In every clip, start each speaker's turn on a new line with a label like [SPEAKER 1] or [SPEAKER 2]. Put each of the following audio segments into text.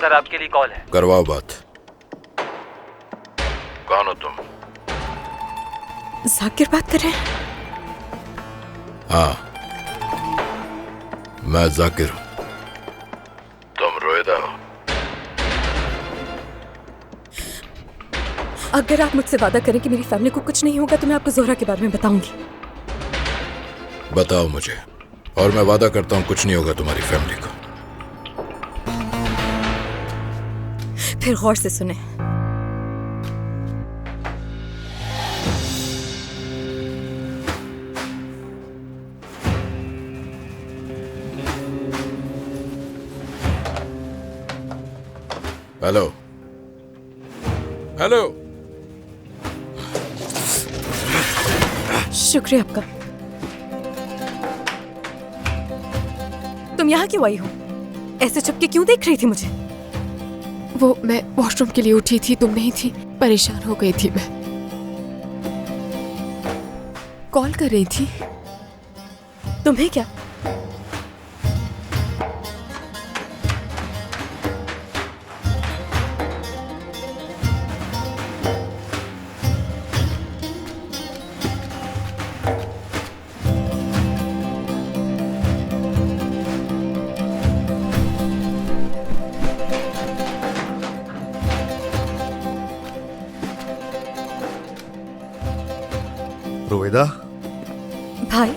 [SPEAKER 1] Sir आपके लिए call है।
[SPEAKER 2] करवाओ बात। कौन हो तुम?
[SPEAKER 3] जाकिर बात कर रहे हैं?
[SPEAKER 2] हाँ, मैं जाकिर हूं। तुम रोएदा हो?
[SPEAKER 3] अगर आप मुझसे वादा करें कि मेरी फैमिली को कुछ नहीं होगा तो मैं आपको जोहरा के बारे में बताऊंगी।
[SPEAKER 2] बताओ मुझे, और मैं वादा करता हूं कुछ नहीं होगा तुम्हारी फैमिली को।
[SPEAKER 3] फिर गौर से सुने।
[SPEAKER 2] Hello hello.
[SPEAKER 3] शुक्रिया आपका। तुम यहाँ क्यों आई हो? ऐसे चुपके क्यों देख रही थी मुझे?
[SPEAKER 4] वो मैं वॉशरूम के लिए उठी थी, तुम नहीं थी, परेशान हो गई थी। मैं कॉल कर रही थी।
[SPEAKER 3] तुम्हें क्या?
[SPEAKER 5] रोवेदा,
[SPEAKER 3] भाई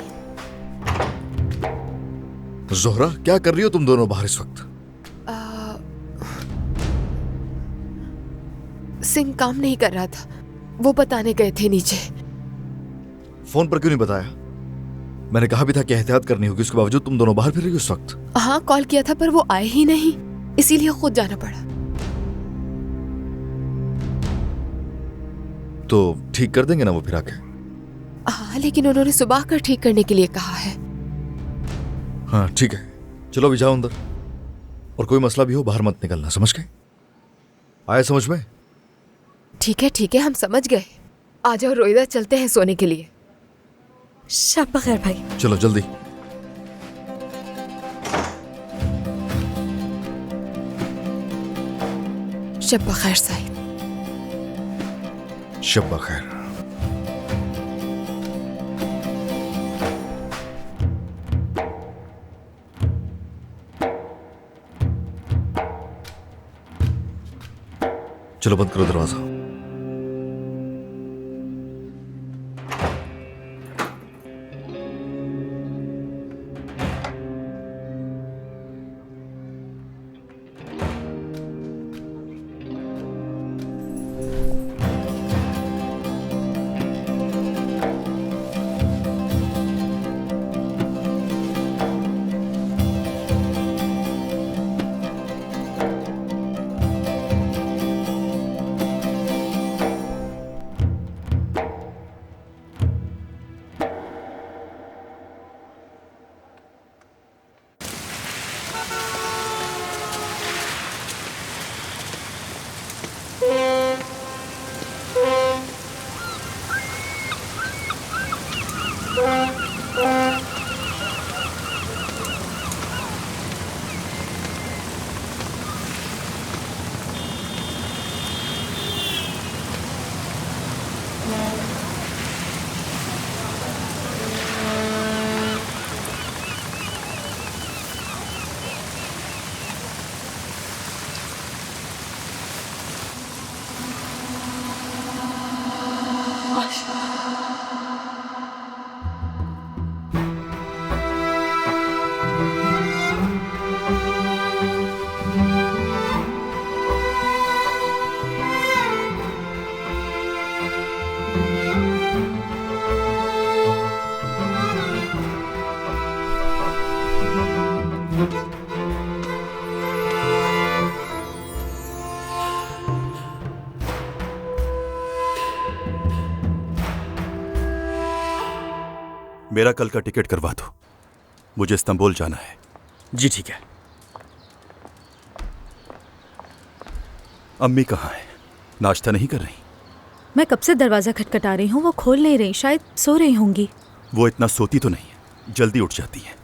[SPEAKER 5] जोहरा, क्या कर रही हो तुम दोनों बाहर इस वक्त?
[SPEAKER 4] सिंह काम नहीं कर रहा था, वो बताने गए थे नीचे।
[SPEAKER 5] फोन पर क्यों नहीं बताया? मैंने कहा भी था कि एहतियात करनी होगी, उसके बावजूद तुम दोनों बाहर फिर रही हो इस वक्त।
[SPEAKER 4] हाँ, कॉल किया था पर वो आए ही नहीं, इसीलिए खुद जाना पड़ा।
[SPEAKER 5] तो ठीक कर देंगे ना वो फिर आके?
[SPEAKER 4] हाँ, लेकिन उन्होंने सुबह कर ठीक करने के लिए कहा है।
[SPEAKER 5] हाँ ठीक है, चलो अभी जाओ अंदर, और कोई मसला भी हो बाहर मत निकलना, समझ गए? आए समझ में?
[SPEAKER 4] ठीक है, हम समझ गए। आ जाओ रोहिदा, चलते हैं सोने के लिए।
[SPEAKER 3] शब बखैर भाई।
[SPEAKER 5] चलो जल्दी।
[SPEAKER 4] शब बखैर साहिब।
[SPEAKER 5] शब बखैर। चलो बंद करो दरवाजा।
[SPEAKER 6] मेरा कल का टिकट करवा दो, मुझे इस्तांबुल जाना है।
[SPEAKER 1] जी ठीक है।
[SPEAKER 6] अम्मी कहाँ है? नाश्ता नहीं कर रही?
[SPEAKER 7] मैं कब से दरवाजा खटखटा रही हूँ, वो खोल नहीं रही, शायद सो रही होंगी।
[SPEAKER 6] वो इतना सोती तो नहीं है, जल्दी उठ जाती है।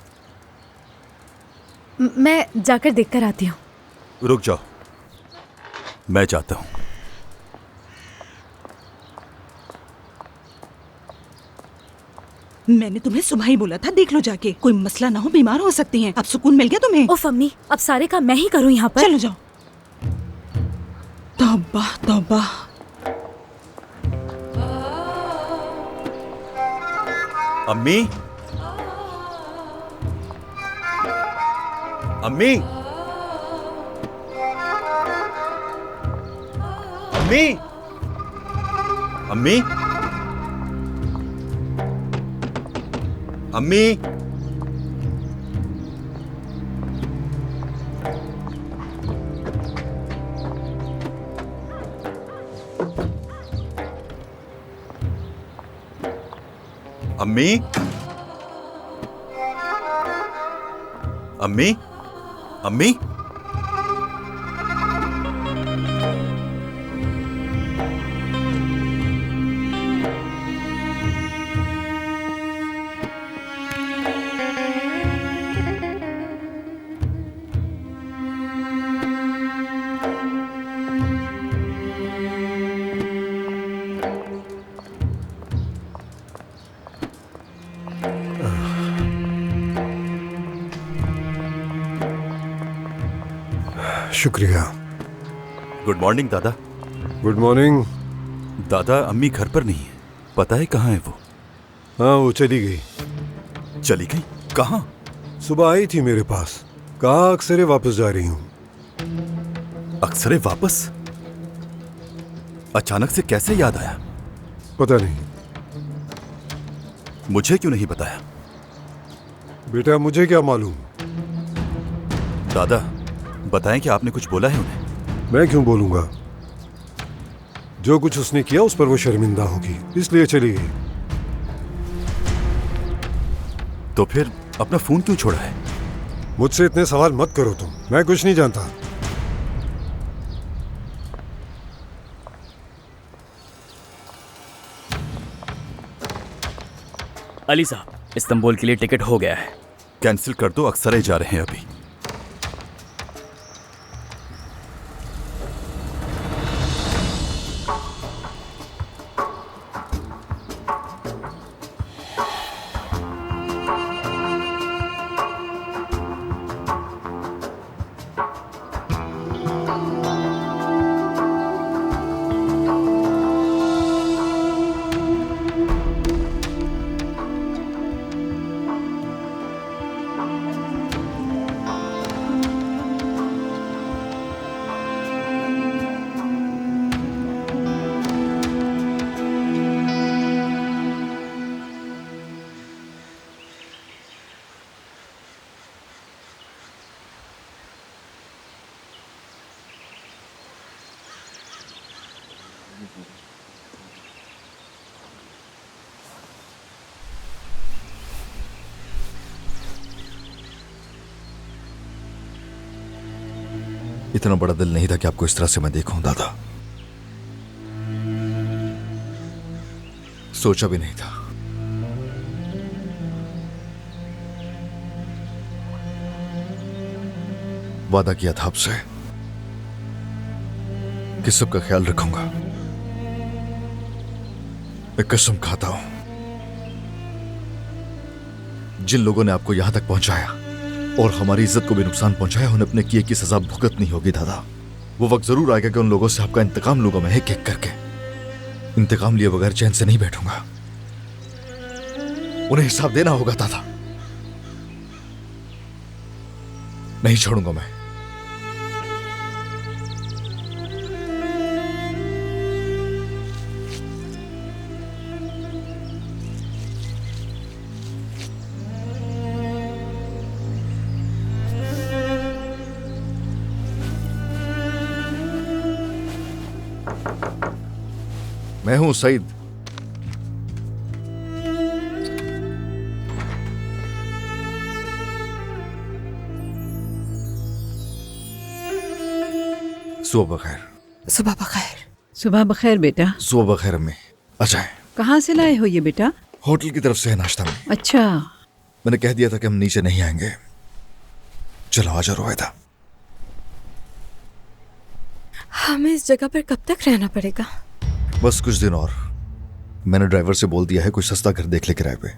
[SPEAKER 7] मैं जाकर देखकर आती हूँ।
[SPEAKER 6] रुक जाओ, मैं जाता हूं।
[SPEAKER 8] मैंने तुम्हें सुबह ही बोला था, देख लो जाके, कोई मसला ना हो, बीमार हो सकती हैं। अब सुकून मिल गया तुम्हें?
[SPEAKER 7] ओफ अम्मी, अब सारे काम मैं ही करूँ यहाँ पर?
[SPEAKER 8] चलो जाओ। तौबा तौबा।
[SPEAKER 6] अम्मी, अम्मी, अम्मी, अम्मी, अम्मी, अम्मी, अम्मी, अम्मी,
[SPEAKER 9] शुक्रिया।
[SPEAKER 6] गुड मॉर्निंग दादा।
[SPEAKER 9] Good morning.
[SPEAKER 6] दादा, अम्मी घर पर नहीं है, पता है कहाँ है वो?
[SPEAKER 9] हाँ, वो चली गई।
[SPEAKER 6] चली गई? कहाँ?
[SPEAKER 9] सुबह आई थी मेरे पास, कहा अक्सरे वापस जा रही हूँ।
[SPEAKER 6] अक्सरे वापस? अचानक से कैसे याद आया?
[SPEAKER 9] पता नहीं।
[SPEAKER 6] मुझे क्यों नहीं बताया?
[SPEAKER 9] बेटा, मुझे क्या मालूम।
[SPEAKER 6] दादा, बताएं कि आपने कुछ बोला है उन्हें?
[SPEAKER 9] मैं क्यों बोलूंगा? जो कुछ उसने किया उस पर वो शर्मिंदा होगी, इसलिए चली गई।
[SPEAKER 6] तो फिर अपना फोन क्यों छोड़ा है?
[SPEAKER 9] मुझसे इतने सवाल मत करो तुम, मैं कुछ नहीं जानता।
[SPEAKER 1] अली साहब, इस्तांबुल के लिए टिकट हो गया है।
[SPEAKER 6] कैंसिल कर दो, अक्सरे जा रहे हैं अभी।
[SPEAKER 5] इतना बड़ा दिल नहीं था कि आपको इस तरह से मैं देखूं दादा। सोचा भी नहीं था। वादा किया था आपसे कि सबका ख्याल रखूंगा। मैं कसम खाता हूं, जिन लोगों ने आपको यहां तक पहुंचाया और हमारी इज्जत को भी नुकसान पहुंचाया, उन्हें अपने किए की सजा भुगतनी होगी दादा। वो वक्त जरूर आएगा कि उन लोगों से आपका इंतकाम लूंगा मैं, एक एक करके। इंतकाम लिए बगैर चैन से नहीं बैठूंगा। उन्हें हिसाब देना होगा दादा, नहीं छोड़ूंगा मैं। मैं हूं सईद। सुबह बखैर।
[SPEAKER 4] सुबह बखैर।
[SPEAKER 10] सुबह बखैर बेटा।
[SPEAKER 5] सुबह बखैर अम्मी। अच्छा है।
[SPEAKER 10] कहाँ से लाए हो ये बेटा?
[SPEAKER 5] होटल की तरफ से है नाश्ता में।
[SPEAKER 10] अच्छा।
[SPEAKER 5] मैंने कह दिया था कि हम नीचे नहीं आएंगे। चलो आजा रोहिता।
[SPEAKER 3] हमें इस जगह पर कब तक रहना पड़ेगा?
[SPEAKER 5] बस कुछ दिन और। मैंने ड्राइवर से बोल दिया है कोई सस्ता घर देख ले किराए पे,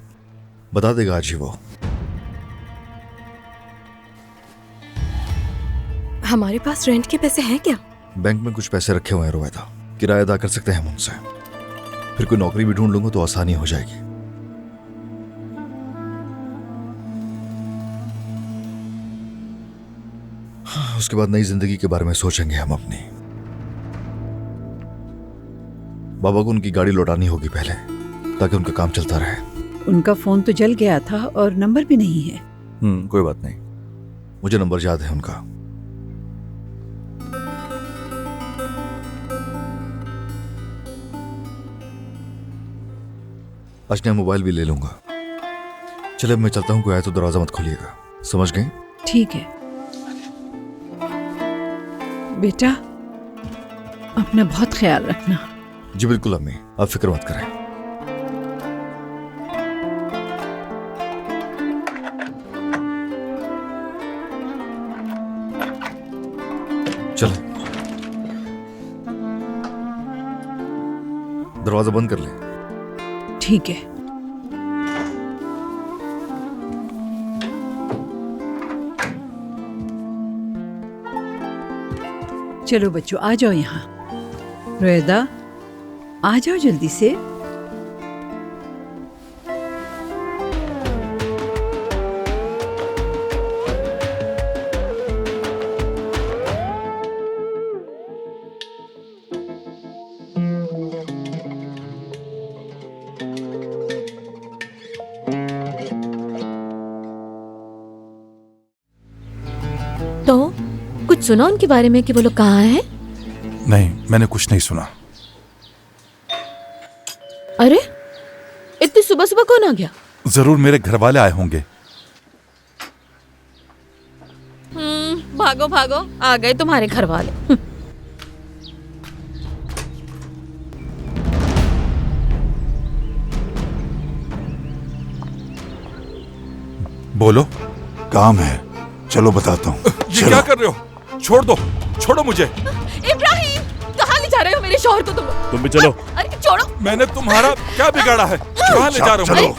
[SPEAKER 5] बता देगा आज ही वो।
[SPEAKER 3] हमारे पास रेंट के पैसे हैं क्या?
[SPEAKER 5] बैंक में कुछ पैसे रखे हुए हैं रोवेदा, किराया अदा कर सकते हैं हम उनसे। फिर कोई नौकरी भी ढूंढ लूंगा तो आसानी हो जाएगी। हाँ, उसके बाद नई जिंदगी के बारे में सोचेंगे हम अपनी। बाबा को उनकी गाड़ी लौटानी होगी पहले, ताकि उनका काम चलता रहे।
[SPEAKER 10] उनका फोन तो जल गया था और नंबर भी नहीं है।
[SPEAKER 6] कोई बात नहीं।
[SPEAKER 5] मुझे नंबर याद है उनका। आज नया मोबाइल भी ले लूंगा। चले अब मैं चलता हूँ, कोई आए तो दरवाजा मत खोलिएगा, समझ गए?
[SPEAKER 10] ठीक है बेटा, अपना बहुत ख्याल रखना।
[SPEAKER 5] जी बिल्कुल अम्मी, आप फिक्र मत करें। चले, दरवाजा बंद कर ले।
[SPEAKER 10] ठीक है। चलो बच्चों, आ जाओ यहाँ। रोएदा, आ जाओ जल्दी से।
[SPEAKER 7] तो कुछ सुना उनके बारे में कि वो लोग कहाँ हैं?
[SPEAKER 6] नहीं, मैंने कुछ नहीं सुना।
[SPEAKER 7] अरे इतनी सुबह सुबह कौन आ गया?
[SPEAKER 6] जरूर मेरे घर वाले आए होंगे।
[SPEAKER 7] भागो भागो, आ गए तुम्हारे घर वाले।
[SPEAKER 6] बोलो।
[SPEAKER 9] काम है, चलो बताता हूँ।
[SPEAKER 6] ये क्या कर रहे हो? छोड़ दो, छोड़ो मुझे।
[SPEAKER 7] इब्राहिम, कहाँ ले जा रहे हो मेरे शौहर को तुम?
[SPEAKER 1] भी चलो।
[SPEAKER 7] अरे छोड़ो।
[SPEAKER 6] मैंने तुम्हारा क्या बिगाड़ा है? कहाँ ले जा रहे हो?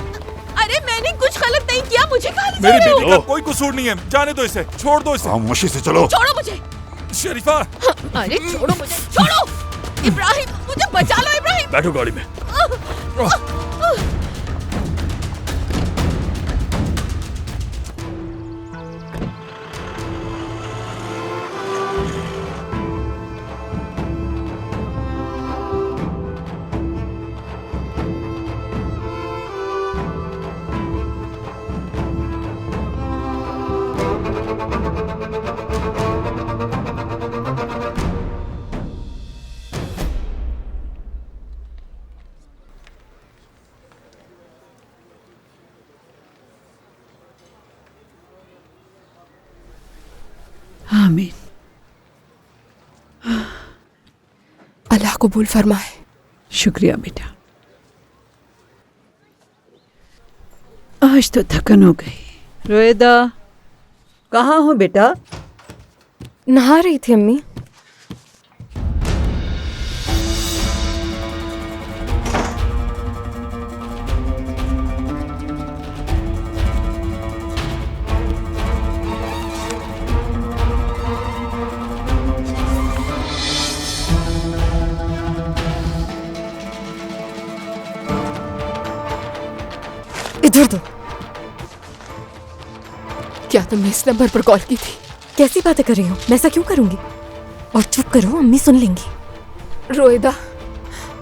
[SPEAKER 7] अरे मैंने कुछ गलत नहीं किया, मुझे कहाँ ले जा
[SPEAKER 6] मेरी
[SPEAKER 7] रहे हो?
[SPEAKER 6] बेटी का कोई कसूर नहीं है, जाने दो इसे, छोड़ दो इसे।
[SPEAKER 9] खामोशी से चलो।
[SPEAKER 7] छोड़ो मुझे।
[SPEAKER 6] शरीफा,
[SPEAKER 7] अरे छोड़ो मुझे, छोड़ो। इब्राहिम, मुझे बचा लो इब्राहिम।
[SPEAKER 1] बैठो गाड़ी में।
[SPEAKER 10] आमीन।
[SPEAKER 4] अल्लाह कबूल फरमाए।
[SPEAKER 10] शुक्रिया बेटा, आज तो थकन हो गई। रोएदा, कहाँ हो बेटा?
[SPEAKER 3] नहा रही थी अम्मी। इधर दो।
[SPEAKER 4] क्या तुमने इस नंबर पर कॉल की थी?
[SPEAKER 3] कैसी बातें कर रही हो? मैं ऐसा क्यों करूंगी? और चुप करो, अम्मी सुन लेंगी।
[SPEAKER 4] रोएदा,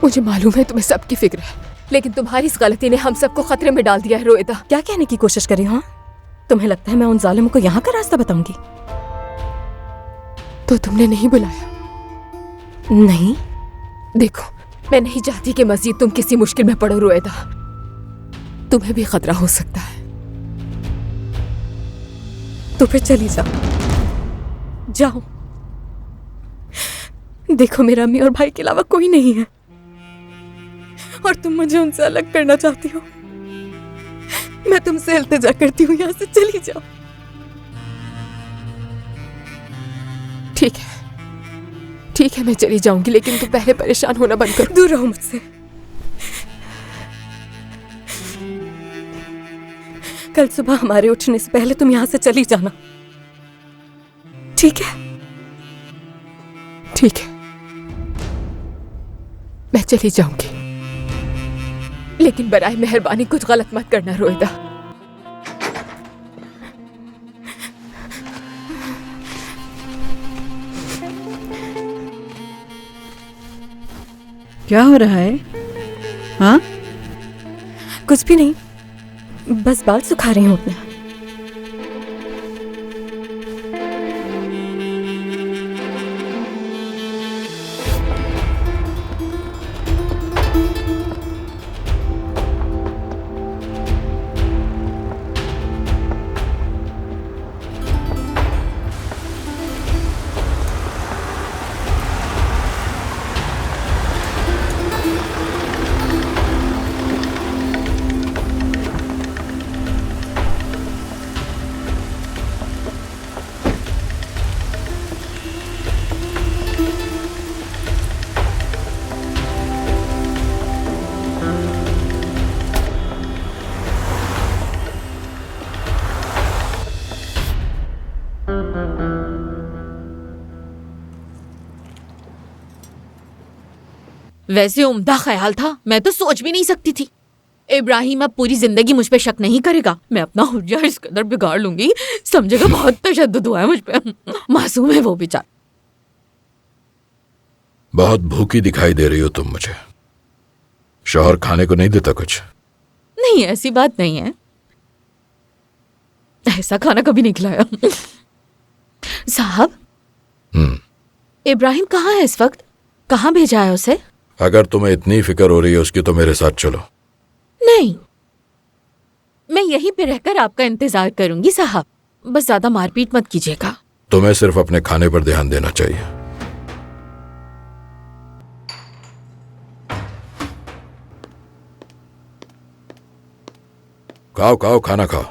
[SPEAKER 4] मुझे मालूम है तुम्हें सबकी फिक्र है, लेकिन तुम्हारी इस गलती ने हम सबको खतरे में डाल दिया है। रोएदा,
[SPEAKER 3] क्या कहने की कोशिश कर रही हो? तुम्हें लगता है मैं उन जालिमों को यहाँ का रास्ता बताऊंगी?
[SPEAKER 4] तो तुमने नहीं बुलाया?
[SPEAKER 3] नहीं।
[SPEAKER 4] देखो, मैं नहीं चाहती कि मजीद तुम किसी मुश्किल में पड़ो। रोएदा, तुम्हें भी खतरा हो सकता है।
[SPEAKER 3] तो फिर चली जाओ। जाओ। देखो, मेरा अम्मी और भाई के अलावा कोई नहीं है, और तुम मुझे उनसे अलग करना चाहती हो। मैं तुमसे इल्तिजा करती हूँ, यहाँ से चली जाओ।
[SPEAKER 4] ठीक है, ठीक है, मैं चली जाऊंगी, लेकिन तुम पहले परेशान होना बंद करो।
[SPEAKER 3] दूर रहो मुझसे। कल सुबह हमारे उठने से पहले तुम यहां से चली जाना, ठीक है?
[SPEAKER 4] ठीक है, मैं चली जाऊंगी, लेकिन बराए मेहरबानी कुछ गलत मत करना रोहिदा।
[SPEAKER 10] क्या हो रहा है? हाँ,
[SPEAKER 3] कुछ भी नहीं, बस बाल सुखा रही हूँ अपने।
[SPEAKER 11] वैसे उम्दा ख्याल था, मैं तो सोच भी नहीं सकती थी। इब्राहिम अब पूरी जिंदगी मुझ पे शक नहीं करेगा। मैं अपना हुज्जा इस कदर बिगाड़ लूंगी, समझेगा बहुत तशद्दुद हुआ है मुझ पे। मासूम है वो बेचारा।
[SPEAKER 2] बहुत भूखी दिखाई दे रही हो तुम मुझे। शौहर खाने को नहीं देता कुछ?
[SPEAKER 11] नहीं, ऐसी बात नहीं है, ऐसा खाना कभी नहीं खिलाया। साहब, इब्राहिम कहाँ है इस वक्त? कहाँ भेजा है उसे?
[SPEAKER 2] अगर तुम्हें इतनी फिक्र हो रही है उसकी तो मेरे साथ चलो।
[SPEAKER 11] नहीं, मैं यहीं पे रहकर आपका इंतजार करूंगी साहब, बस ज्यादा मारपीट मत कीजिएगा।
[SPEAKER 2] तुम्हें सिर्फ अपने खाने पर ध्यान देना चाहिए। खाओ खाओ, खाना खाओ।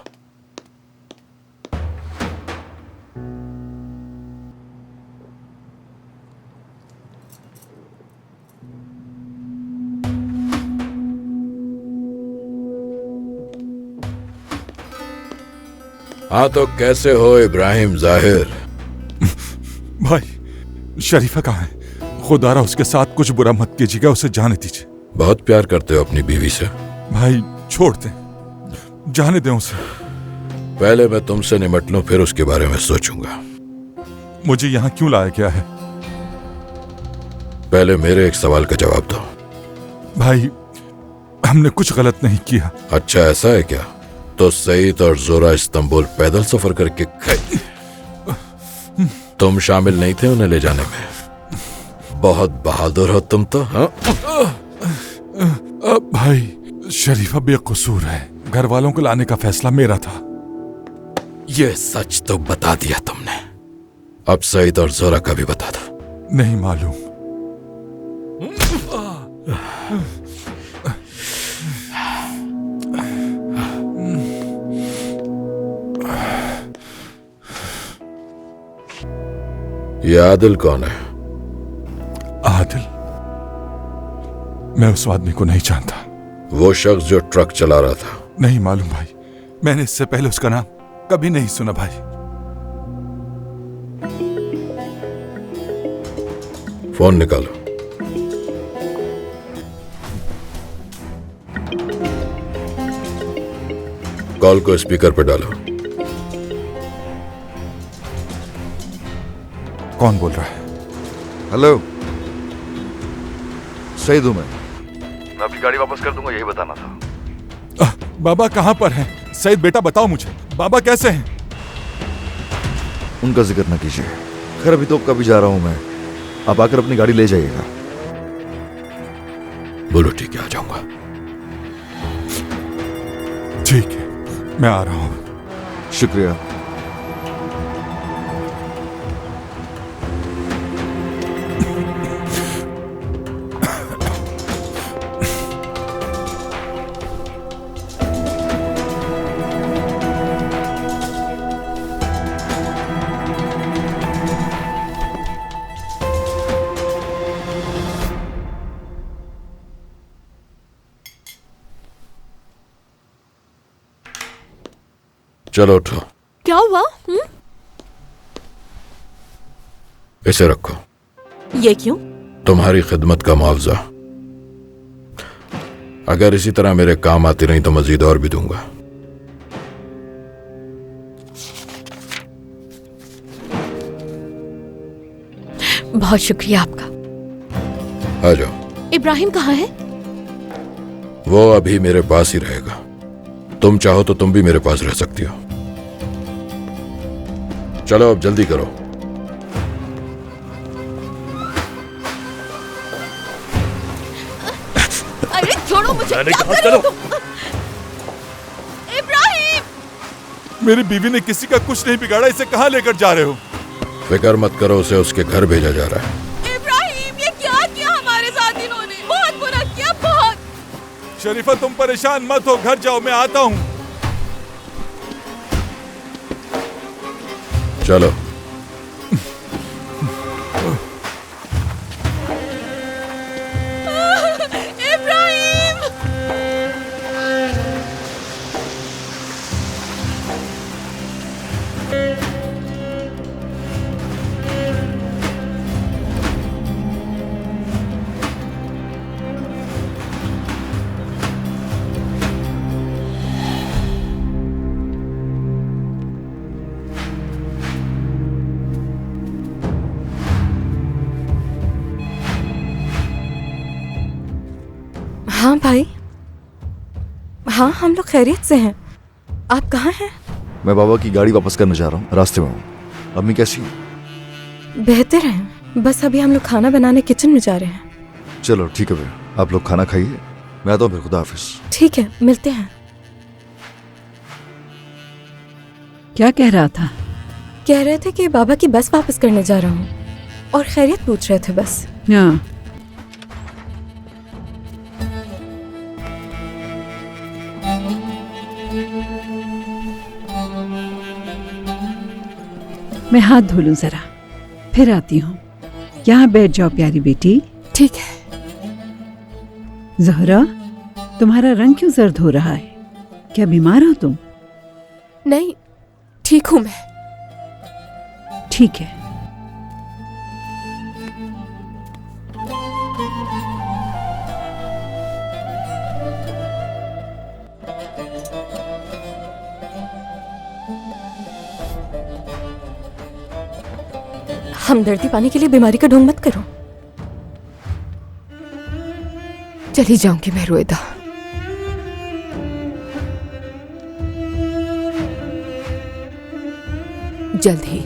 [SPEAKER 2] हाँ तो कैसे हो इब्राहिम जाहिर?
[SPEAKER 12] भाई, शरीफा कहाँ है? खुदारा उसके साथ कुछ बुरा मत कीजिएगा, उसे जाने दीजिए।
[SPEAKER 2] बहुत प्यार करते हो अपनी बीवी से।
[SPEAKER 12] भाई छोड़ दें, जाने दें उसे।
[SPEAKER 2] पहले मैं तुमसे निमट लूं, फिर उसके बारे में सोचूंगा।
[SPEAKER 12] मुझे यहाँ क्यों लाया गया है?
[SPEAKER 2] पहले मेरे एक सवाल का जवाब दो।
[SPEAKER 12] भाई, हमने कुछ गलत नहीं किया।
[SPEAKER 2] अच्छा, ऐसा है क्या? तो सईद और जोरा इस्तांबुल पैदल सफर करके गए, तुम शामिल नहीं थे उन्हें ले जाने में। बहुत बहादुर हो तुम तो। हाँ
[SPEAKER 12] भाई, शरीफा बेकसूर है, घर वालों को लाने का फैसला मेरा था।
[SPEAKER 2] ये सच तो बता दिया तुमने, अब सईद और जोरा का भी बता दो।
[SPEAKER 12] नहीं मालूम।
[SPEAKER 2] ये आदिल कौन है?
[SPEAKER 12] आदिल? मैं उस आदमी को नहीं जानता।
[SPEAKER 2] वो शख्स जो ट्रक चला रहा था?
[SPEAKER 12] नहीं मालूम भाई, मैंने इससे पहले उसका नाम कभी नहीं सुना भाई।
[SPEAKER 2] फोन निकालो। कॉल को स्पीकर पे डालो।
[SPEAKER 12] कौन बोल रहा है?
[SPEAKER 5] हेलो, सईद हूं मैं अभी गाड़ी वापस कर दूंगा, यही बताना था।
[SPEAKER 12] बाबा कहां पर हैं? सईद बेटा बताओ मुझे, बाबा कैसे हैं?
[SPEAKER 5] उनका जिक्र ना कीजिए। खैर, अभी तो कभी जा रहा हूं मैं, आप आकर अपनी गाड़ी ले जाइएगा।
[SPEAKER 2] बोलो ठीक है, आ जाऊंगा।
[SPEAKER 12] ठीक है, मैं आ रहा हूं।
[SPEAKER 5] शुक्रिया।
[SPEAKER 2] चलो उठो।
[SPEAKER 11] क्या हुआ?
[SPEAKER 2] इसे रखो।
[SPEAKER 11] ये क्यों?
[SPEAKER 2] तुम्हारी खिदमत का मुआवजा। अगर इसी तरह मेरे काम आती रही तो मजीद और भी दूंगा।
[SPEAKER 11] बहुत शुक्रिया आपका।
[SPEAKER 2] आ जाओ।
[SPEAKER 11] इब्राहिम कहाँ है?
[SPEAKER 2] वो अभी मेरे पास ही रहेगा। तुम चाहो तो तुम भी मेरे पास रह सकती हो। चलो अब जल्दी करो।
[SPEAKER 11] अरे छोड़ो मुझे।
[SPEAKER 1] मैंने
[SPEAKER 11] क्या
[SPEAKER 1] कहा
[SPEAKER 11] कर रहे हो
[SPEAKER 1] चलो।
[SPEAKER 11] तुम? इब्राहिम!
[SPEAKER 12] मेरी बीवी ने किसी का कुछ नहीं बिगाड़ा, इसे कहाँ लेकर जा रहे हो?
[SPEAKER 2] फिक्र मत करो, उसे उसके घर भेजा जा रहा है।
[SPEAKER 11] इब्राहिम, ये क्या किया हमारे साथ इन्होंने? बहुत बुरा किया, बहुत।
[SPEAKER 12] शरीफा तुम परेशान मत हो, घर जाओ, मैं आता हूँ।
[SPEAKER 2] चलो।
[SPEAKER 11] इब्राहिम!
[SPEAKER 3] हाँ भाई, हाँ हम लोग खैरियत से हैं। आप कहाँ हैं?
[SPEAKER 5] मैं बाबा की गाड़ी वापस करने जा रहा हूँ, रास्ते में हूँ। अम्मी कैसी है?
[SPEAKER 3] बेहतर हैं, बस अभी हम लोग खाना बनाने किचन में जा रहे हैं।
[SPEAKER 5] चलो ठीक है भैया, आप लोग खाना खाइए, मैं आता हूँ फिर। खुदा हाफिज।
[SPEAKER 3] ठीक है, मिलते हैं।
[SPEAKER 10] क्या कह रहा था?
[SPEAKER 3] कह रहे थे कि बाबा की बस वापस करने जा रहा हूँ और खैरियत पूछ रहे थे बस।
[SPEAKER 10] हाँ, मैं हाथ धो लूं जरा, फिर आती हूँ। यहाँ बैठ जाओ प्यारी बेटी।
[SPEAKER 3] ठीक है।
[SPEAKER 10] ज़हरा, तुम्हारा रंग क्यों जर्द हो रहा है? क्या बीमार हो तुम?
[SPEAKER 4] नहीं, ठीक हूं मैं।
[SPEAKER 10] ठीक है।
[SPEAKER 3] हमदर्दी पाने के लिए बीमारी का ढोंग मत करो।
[SPEAKER 4] चली जाऊंगी मैं रोएदा। जल्द ही।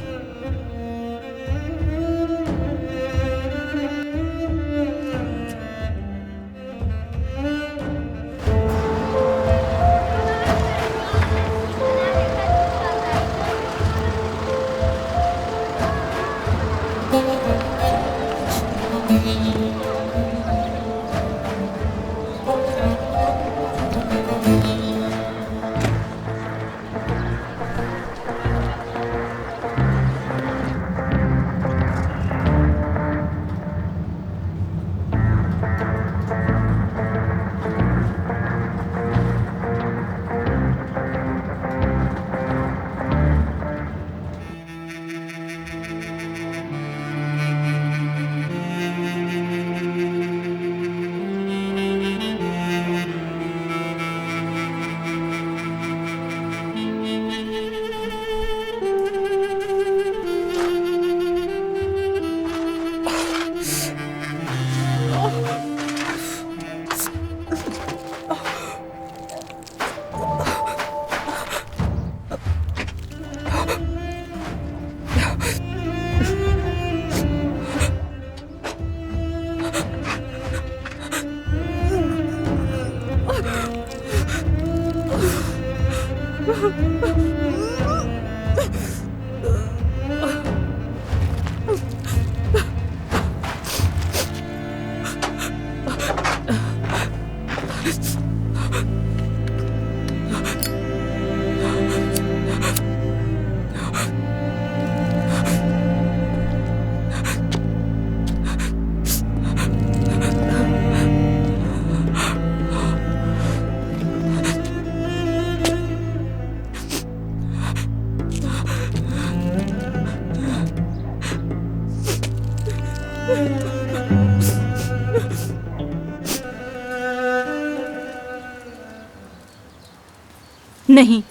[SPEAKER 8] नहीं,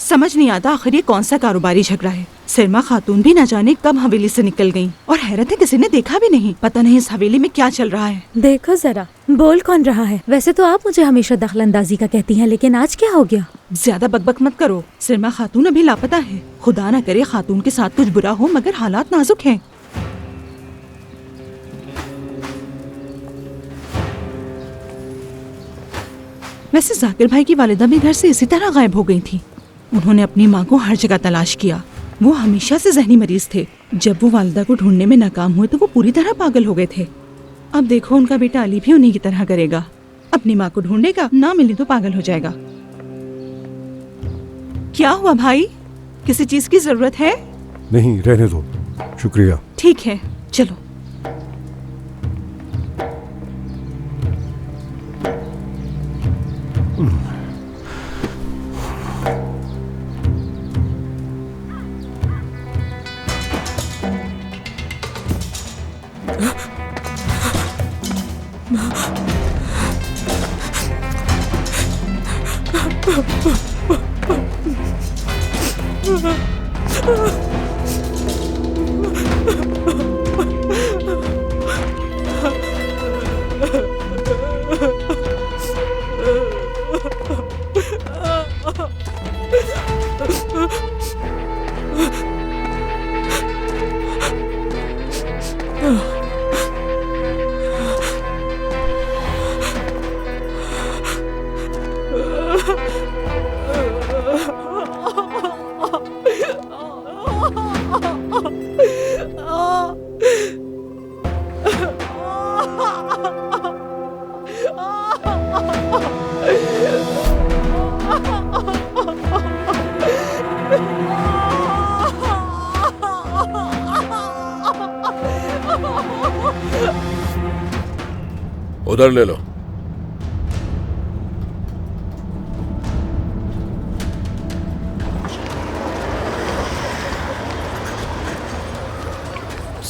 [SPEAKER 8] समझ नहीं आता आखिर ये कौन सा कारोबारी झगड़ा है। सिरमा खातून भी न जाने कब हवेली से निकल गईं और हैरत है किसी ने देखा भी नहीं। पता नहीं इस हवेली में क्या चल रहा है।
[SPEAKER 7] देखो जरा, बोल कौन रहा है? वैसे तो आप मुझे हमेशा दखलंदाजी का कहती हैं, लेकिन आज क्या हो गया?
[SPEAKER 8] ज्यादा बकबक मत करो। सिरमा खातून अभी लापता है। खुदा न करे खातून के साथ कुछ बुरा हो, मगर हालात नाजुक हैं। वैसे जाकिर भाई की वालिदा भी घर से इसी तरह गायब हो गई थी। उन्होंने अपनी माँ को हर जगह तलाश किया। वो हमेशा से जहनी मरीज थे। जब वो वालिदा को ढूंढने में नाकाम हुए तो वो पूरी तरह पागल हो गए थे। अब देखो उनका बेटा अली भी उन्हीं की तरह करेगा। अपनी माँ को ढूंढेगा, ना मिली तो पागल हो जाएगा। क्या हुआ भाई, किसी चीज की जरूरत है?
[SPEAKER 9] नहीं, रहने दो, शुक्रिया।
[SPEAKER 8] ठीक है, चलो।
[SPEAKER 2] उधर ले लो।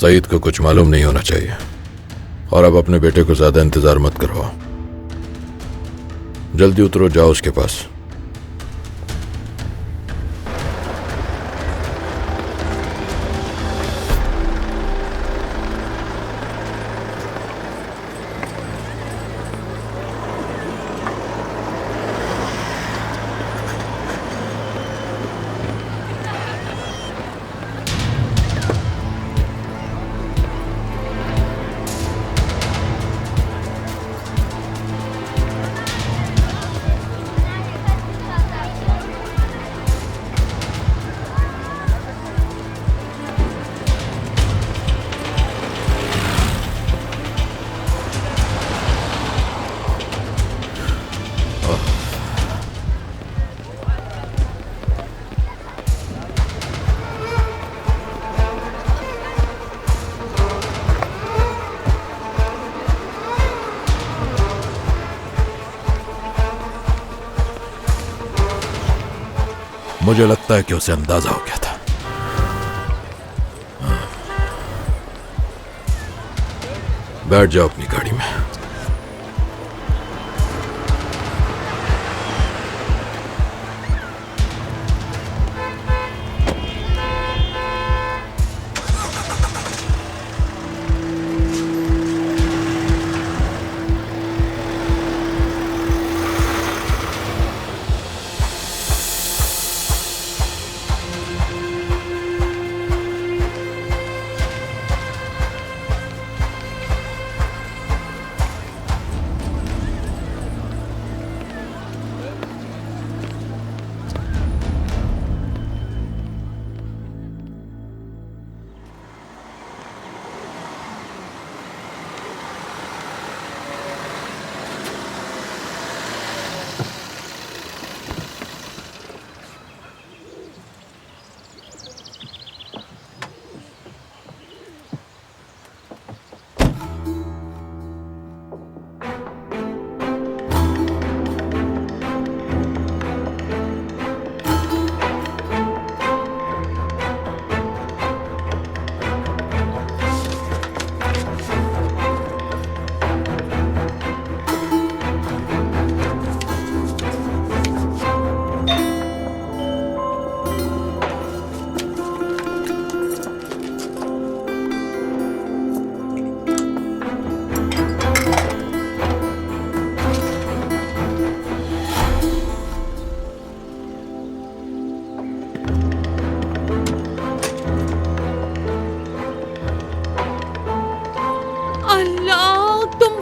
[SPEAKER 2] सईद को कुछ मालूम नहीं होना चाहिए। और अब अपने बेटे को ज्यादा इंतजार मत करवाओ। जल्दी उतरो, जाओ उसके पास। मुझे लगता है कि उसे अंदाजा हो गया था। बैठ जाओ अपनी गाड़ी में।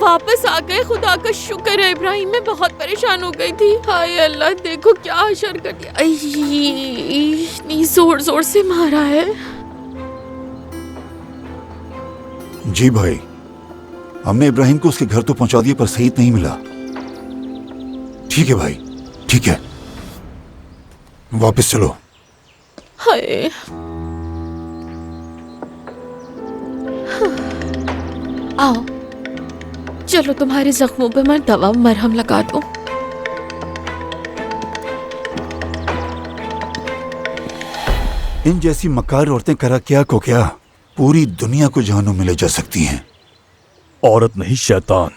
[SPEAKER 11] वापस आ गए, खुदा का शुक्र है इब्राहिम। मैं बहुत परेशान हो गई थी। हाय अल्लाह, देखो क्या हशर कर दिया। इतनी जोर जोर से मारा है।
[SPEAKER 6] जी भाई, हमने इब्राहिम को उसके घर तो पहुंचा दिया, पर सईद नहीं मिला। ठीक है भाई, ठीक है, वापस चलो।
[SPEAKER 11] हाय, आओ चलो, तुम्हारे जख्मों पे मैं दवा मरहम लगा दूं।
[SPEAKER 6] इन जैसी मकार औरतें करा क्या को क्या पूरी दुनिया को जहन्नुम में ले जा सकती हैं।
[SPEAKER 12] औरत नहीं, शैतान।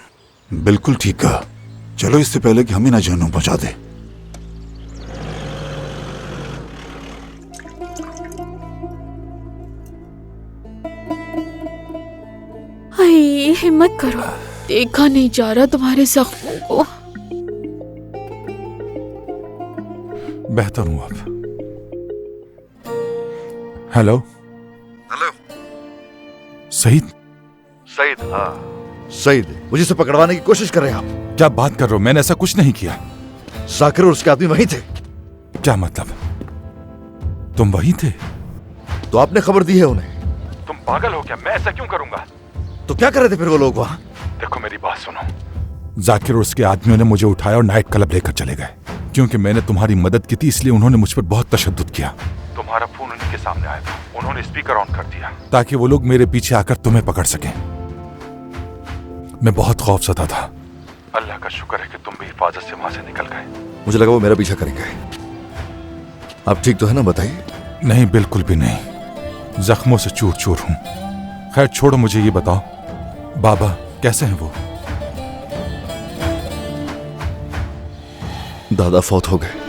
[SPEAKER 6] बिल्कुल ठीक कहा। चलो, इससे पहले कि हमें ना जहन्नुम पहुंचा दे।
[SPEAKER 11] हाय, हिम्मत करो, देखा नहीं जा रहा तुम्हारे जख्मों को।
[SPEAKER 12] बेहतर हूं अब। Hello
[SPEAKER 5] hello,
[SPEAKER 12] Saeed.
[SPEAKER 5] सईद? हाँ सईद, मुझे से पकड़वाने की कोशिश कर रहे हैं आप?
[SPEAKER 12] क्या बात कर रहे हो? मैंने ऐसा कुछ नहीं किया।
[SPEAKER 5] जाकिर और उसके आदमी वहीं थे।
[SPEAKER 12] क्या मतलब? तुम वहीं थे?
[SPEAKER 5] तो आपने खबर दी है उन्हें?
[SPEAKER 12] तुम पागल हो क्या? मैं ऐसा क्यों करूंगा?
[SPEAKER 5] तो क्या कर रहे थे फिर वो लोग वहां?
[SPEAKER 12] देखो मेरी बात सुनो। जाकिर और उसके आदमियों ने मुझे उठाया और नाइट क्लब लेकर चले गए। क्योंकि मैंने तुम्हारी मदद की थी, इसलिए उन्होंने मुझ पर बहुत तशद्दुद किया। तुम्हारा फोन उनके सामने आया था, उन्होंने स्पीकर ऑन कर दिया ताकि वो लोग मेरे पीछे आकर तुम्हें पकड़ सकें। मैं बहुत खौफज़दा था। अल्लाह का शुक्र है कि तुम भी हिफाजत से वहां से निकल गए।
[SPEAKER 5] मुझे लगा वो मेरा पीछा करेंगे। आप ठीक तो है ना? बताइए।
[SPEAKER 12] नहीं, बिल्कुल भी नहीं। जख्मों से चूर चूर हूं। खैर छोड़ो, मुझे ये बताओ, बाबा कैसे हैं वो?
[SPEAKER 5] दादा फौत हो गए।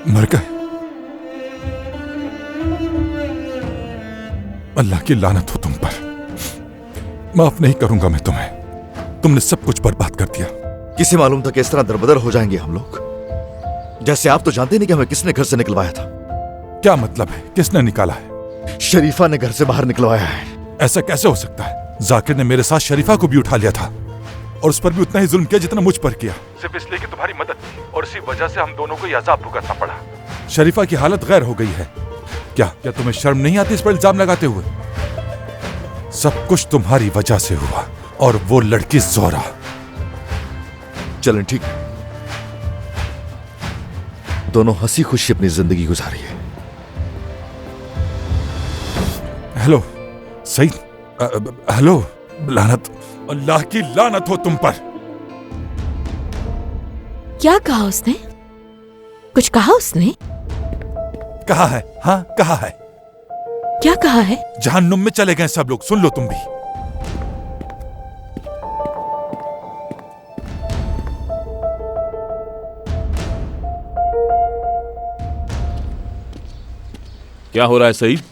[SPEAKER 12] मर गए? अल्लाह की लानत हो तुम पर। माफ नहीं करूंगा मैं तुम्हें। तुमने सब कुछ बर्बाद कर दिया।
[SPEAKER 5] किसे मालूम था कि इस तरह दरबदर हो जाएंगे हम लोग? जैसे आप तो जानते नहीं कि हमें किसने घर से निकलवाया था।
[SPEAKER 12] क्या मतलब है? किसने निकाला है?
[SPEAKER 5] शरीफा ने घर से बाहर निकलवाया है।
[SPEAKER 12] ऐसा कैसे हो सकता है? जाकिर ने मेरे साथ शरीफा को भी उठा लिया था और उस पर भी उतना ही जुल्म किया जितना मुझ पर किया, सिर्फ इसलिए कि तुम्हारी मदद थी। और इसी वजह से हम दोनों को ये अज़ाब भुगतना पड़ा। शरीफा की हालत गैर हो गई है। क्या तुम्हें शर्म नहीं आती इस पर इल्जाम लगाते हुए? सब कुछ तुम्हारी वजह से हुआ। और वो लड़की जोरा।
[SPEAKER 5] चलें, ठीक, दोनों हंसी खुशी अपनी जिंदगी गुजारी है।
[SPEAKER 12] हेलो सईद। हेलो। लानत, अल्लाह की लानत हो तुम पर।
[SPEAKER 11] क्या कहा उसने? कुछ कहा उसने?
[SPEAKER 12] कहा है, हाँ कहा है।
[SPEAKER 11] क्या कहा है?
[SPEAKER 12] जहन्नुम में चले गए सब लोग। सुन लो तुम भी।
[SPEAKER 13] क्या हो रहा है सईद?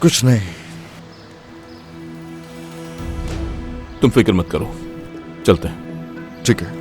[SPEAKER 5] कुछ नहीं।
[SPEAKER 13] तुम फिक्र मत करो, चलते हैं।
[SPEAKER 5] ठीक है।